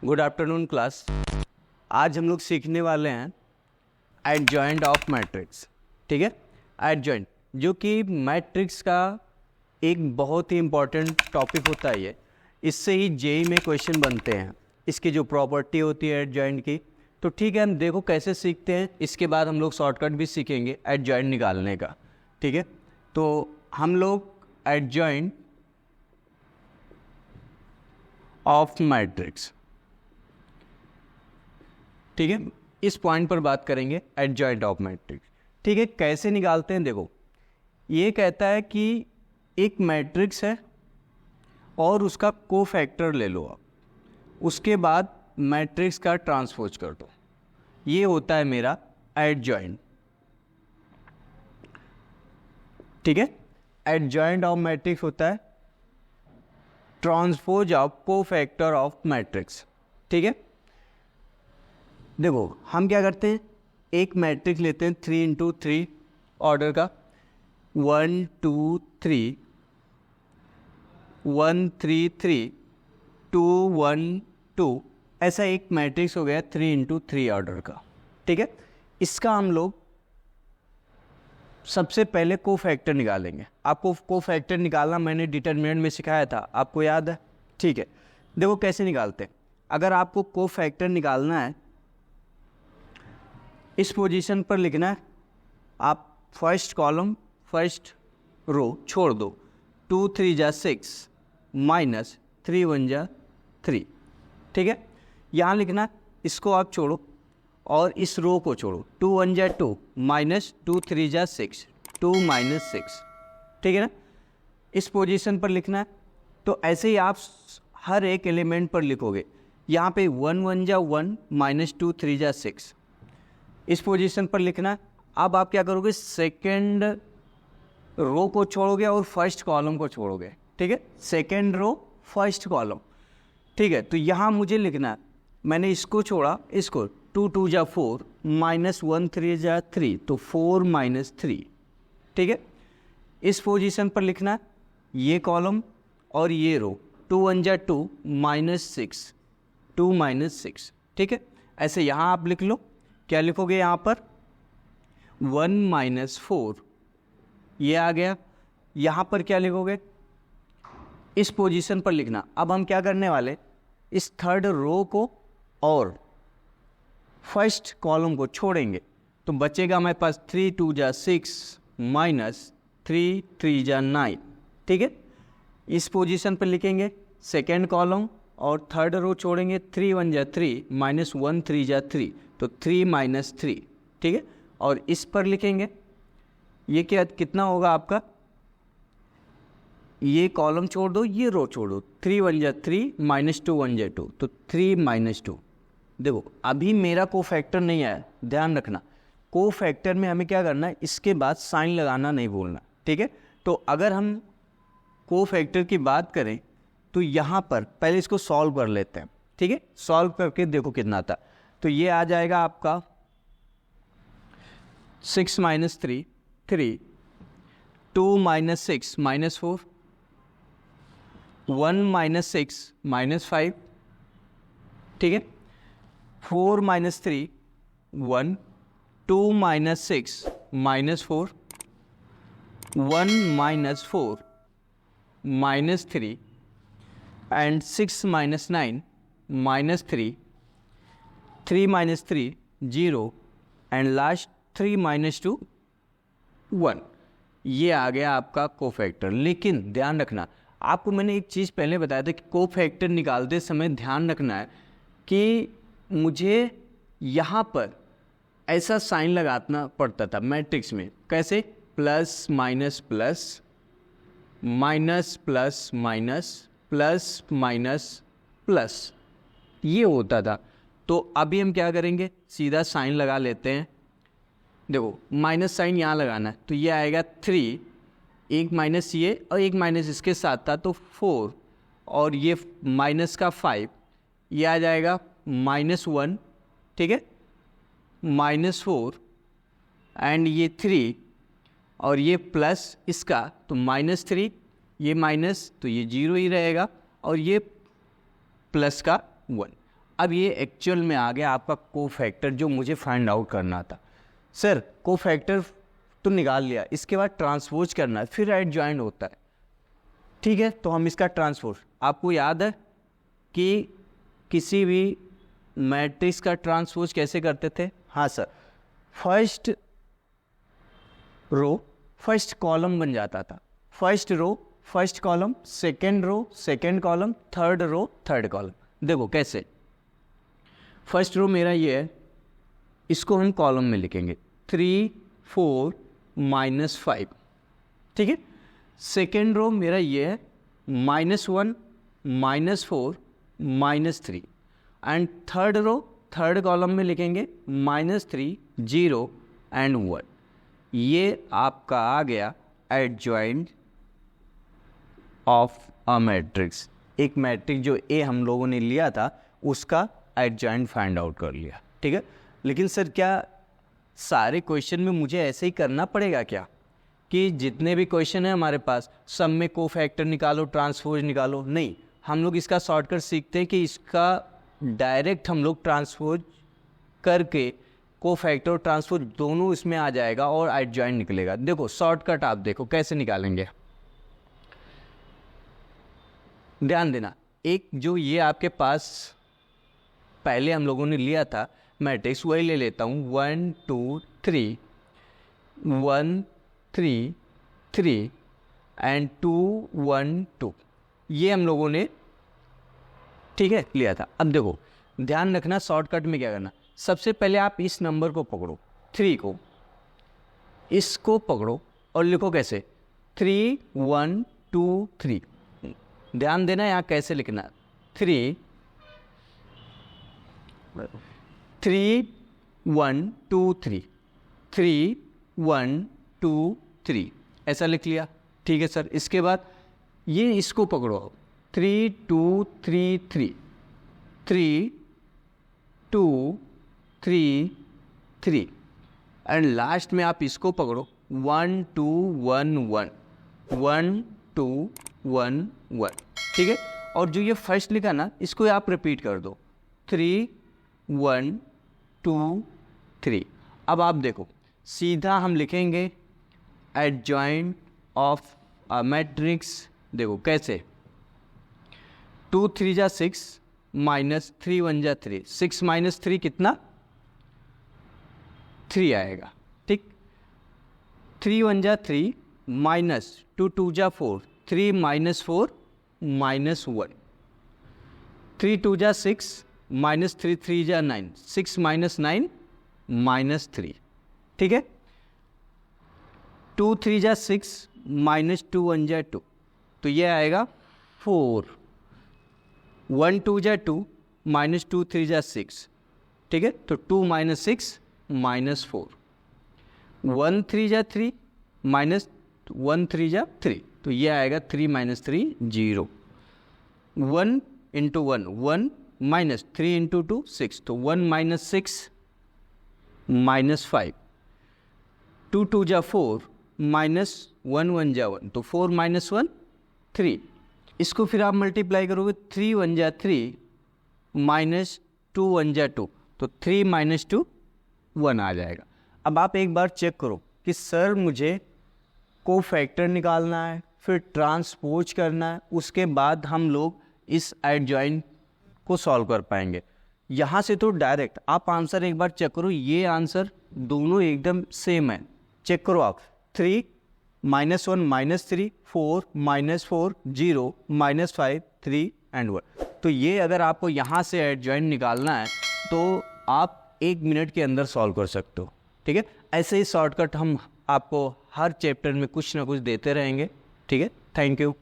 Good afternoon class. आज हम लोग सीखने वाले हैं एडजॉइंट ऑफ मैट्रिक्स। ठीक है, एडजॉइंट जो कि मैट्रिक्स का एक बहुत ही इम्पॉर्टेंट टॉपिक होता है। ये इससे ही जेई में क्वेश्चन बनते हैं, इसकी जो प्रॉपर्टी होती है एडजॉइंट की। तो ठीक है, हम देखो कैसे सीखते हैं। इसके बाद हम लोग शॉर्टकट भी सीखेंगे एडजॉइंट निकालने का। ठीक है, तो हम लोग एडजॉइंट ऑफ मैट्रिक्स, ठीक है, इस पॉइंट पर बात करेंगे एडजॉइंट ऑफ मैट्रिक्स। ठीक है, कैसे निकालते हैं। देखो, ये कहता है कि एक मैट्रिक्स है और उसका कोफैक्टर ले लो आप, उसके बाद मैट्रिक्स का ट्रांसपोज कर दो। ये होता है मेरा एडजॉइंट। ठीक है, एडजॉइंट ऑफ मैट्रिक्स होता है transpose of cofactor of matrix. ठीक है, देखो हम क्या करते हैं, एक मैट्रिक्स लेते हैं 3x3 ऑर्डर का, 1 2 3 1 3 3 2 1 2, ऐसा एक मैट्रिक्स हो गया 3x3 ऑर्डर का। ठीक है, इसका हम लोग सबसे पहले कोफैक्टर निकालेंगे। आपको कोफैक्टर निकालना मैंने डिटरमिनेंट में सिखाया था, आपको याद है। ठीक है, देखो कैसे निकालते हैं। अगर आपको कोफैक्टर निकालना है, इस पोजीशन पर लिखना है। आप फर्स्ट कॉलम फर्स्ट रो छोड़ दो, 2 3 जा 6 माइनस 3 1 जा 3। ठीक है, यहाँ लिखना है, इसको आप छोड़ो और इस रो को छोड़ो, 2 1 जा 2 माइनस 2 3 जा 6 2 माइनस 6। ठीक है ना, इस पोजीशन पर लिखना है। तो ऐसे ही आप हर एक एलिमेंट पर लिखोगे। यहाँ पे 1 1 जा 1 माइनस 2 3 जा 6, इस पोजीशन पर लिखना है। अब आप क्या करोगे, सेकेंड रो को छोड़ोगे और फर्स्ट कॉलम को छोड़ोगे। ठीक है, सेकेंड रो फर्स्ट कॉलम। ठीक है, तो यहाँ मुझे लिखना है, मैंने इसको छोड़ा, इसको 2 2 जा 4 माइनस 1 3 जा 3, तो 4 माइनस 3। ठीक है, इस पोजीशन पर लिखना है ये कॉलम और ये रो, 2 1 जा 2 माइनस 6 2 माइनस 6। ठीक है, ऐसे यहाँ आप लिख लो। क्या लिखोगे यहाँ पर, 1 माइनस 4, ये आ गया। यहाँ पर क्या लिखोगे, इस पोजीशन पर लिखना। अब हम क्या करने वाले, इस थर्ड रो को और फर्स्ट कॉलम को छोड़ेंगे, तो बचेगा हमारे पास 3 2 जा 6 माइनस 3 3 जा 9। ठीक है, इस पोजीशन पर लिखेंगे सेकेंड कॉलम और थर्ड रो छोड़ेंगे, 3 1 जा 3 माइनस 1 3 जा 3, तो 3 माइनस 3। ठीक है, और इस पर लिखेंगे, ये क्या कितना होगा आपका, ये कॉलम छोड़ दो, ये रो छोड़ दो, 3 1 जा 3 माइनस 2 1 जा 2, तो 3 माइनस 2। देखो अभी मेरा कोफैक्टर नहीं आया, ध्यान रखना। कोफैक्टर में हमें क्या करना है, इसके बाद साइन लगाना नहीं भूलना। ठीक है, तो अगर हम कोफैक्टर की बात करें तो यहाँ पर पहले इसको सॉल्व कर लेते हैं। ठीक है, सॉल्व करके देखो कितना आता। तो ये आ जाएगा आपका 6 minus 3 3, 2 minus 6 minus 4, 1 minus 6 minus 5। ठीक है, 4 minus 3 1, 2 minus 6 minus 4, 1 minus 4 minus 3, and 6 minus 9 minus 3, 3 minus 3 0, and last 3 minus 2 1। ये आ गया आपका कोफैक्टर। लेकिन ध्यान रखना, आपको मैंने एक चीज़ पहले बताया था कि कोफैक्टर निकालते समय ध्यान रखना है कि मुझे यहाँ पर ऐसा साइन लगाना पड़ता था मैट्रिक्स में। कैसे, plus minus plus minus plus minus plus minus plus, ये होता था। तो अभी हम क्या करेंगे, सीधा साइन लगा लेते हैं। देखो माइनस साइन यहाँ लगाना है, तो ये आएगा 3, एक माइनस ये और एक माइनस इसके साथ था, तो 4, और ये माइनस का 5, ये आ जाएगा -1। ठीक है, -4 एंड ये 3, और ये प्लस इसका, तो -3, ये माइनस, तो ये 0 ही रहेगा, और ये प्लस का 1। अब ये एक्चुअल में आ गया आपका कोफैक्टर जो मुझे फाइंड आउट करना था। सर कोफैक्टर तो निकाल लिया, इसके बाद ट्रांसपोज करना है, फिर एडजॉइंट होता है। ठीक है, तो हम इसका ट्रांसपोज, आपको याद है कि किसी भी मैट्रिक्स का ट्रांसपोज कैसे करते थे? हाँ sir, first row first column बन जाता था, first row first column, second row second column, third row third column. देखो कैसे, फर्स्ट रो मेरा ये है, इसको हम कॉलम में लिखेंगे 3 4 -5, ठीक है। सेकेंड रो मेरा ये है -1 -4 -3, and third row third column में लिखेंगे -3 0 एंड 1। ये आपका आ गया एडजॉइंट ऑफ अ मैट्रिक्स। एक मैट्रिक्स जो ए हम लोगों ने लिया था उसका एडजॉइंट फाइंड आउट कर लिया, ठीक है। लेकिन सर क्या सारे क्वेश्चन में मुझे ऐसे ही करना पड़ेगा क्या, कि जितने भी क्वेश्चन है हमारे पास सब में कोफैक्टर निकालो ट्रांसपोज निकालो? नहीं, हम लोग इसका शॉर्टकट सीखते हैं कि इसका डायरेक्ट हम लोग ट्रांसपोज करके कोफैक्टर और ट्रांसपोज दोनों इसमें आ जाएगा और एडजॉइंट निकलेगा। देखो शॉर्टकट आप देखो कैसे निकालेंगे, ध्यान देना। एक जो ये आपके पास पहले हम लोगों ने लिया था मैट्रिक्स, वही ले लेता हूँ, 1 2 3 1 3 3 एंड 2 1 2, ये हम लोगों ने ठीक है लिया था। अब देखो ध्यान रखना शॉर्टकट में क्या करना, सबसे पहले आप इस नंबर को पकड़ो 3 को, इसको पकड़ो और लिखो कैसे 3 1 2 3। ध्यान देना यहाँ कैसे लिखना, 3 1 2 3 3 1 2 3 ऐसा लिख लिया, ठीक है सर। इसके बाद ये इसको पकड़ो 3 2 3 3 3 2 3 3 एंड लास्ट में आप इसको पकड़ो 1 2 1 1 1 2 1 1, ठीक है। और जो ये फर्स्ट लिखा ना इसको आप रिपीट कर दो 3 1 2 3। अब आप देखो सीधा हम लिखेंगे एडजॉइंट ऑफ अ मैट्रिक्स, देखो कैसे 2 3 जा 6 -3 1 जा 3, 6 -3 कितना 3 आएगा, ठीक। 3 1 जा 3 -2 2 जा 4, 3 -4 -1, 3 2 जा 6 -3 3 जा 9, 6 -9 -3, ठीक है। 2 3 जा 6 -2 1 जा 2, तो ये आएगा 4। 1 2 जा 2 -2 3 जा 6, ठीक है, तो 2 -6 -4। 1 3 जा 3 -1 3 जा 3, तो ये आएगा 3 -3 0। 1 × 1 1 -3 × 2 6, तो 1 -6 -5। 2 2 जा 4 -1 1 जा 1, तो 4 -1 3। इसको फिर आप मल्टीप्लाई करोगे 3 1 जा 3 -2 1 जा 2, तो 3 -2 1 आ जाएगा। अब आप एक बार चेक करो कि सर मुझे कोफैक्टर निकालना है, फिर ट्रांसपोज करना है, उसके बाद हम लोग इस एडजॉइंट को सॉल्व कर पाएंगे। यहाँ से तो डायरेक्ट आप आंसर एक बार चेक करो, ये आंसर दोनों एकदम सेम है। चेक करो आप 3 -1 -3 4 -4 0 -5 3 एंड 1। तो ये अगर आपको यहाँ से एडजॉइंट निकालना है तो आप 1 मिनट के अंदर सॉल्व कर सकते हो, ठीक है। ऐसे ही शॉर्टकट हम आपको हर चैप्टर में कुछ ना कुछ देते रहेंगे, ठीक है। Thank you.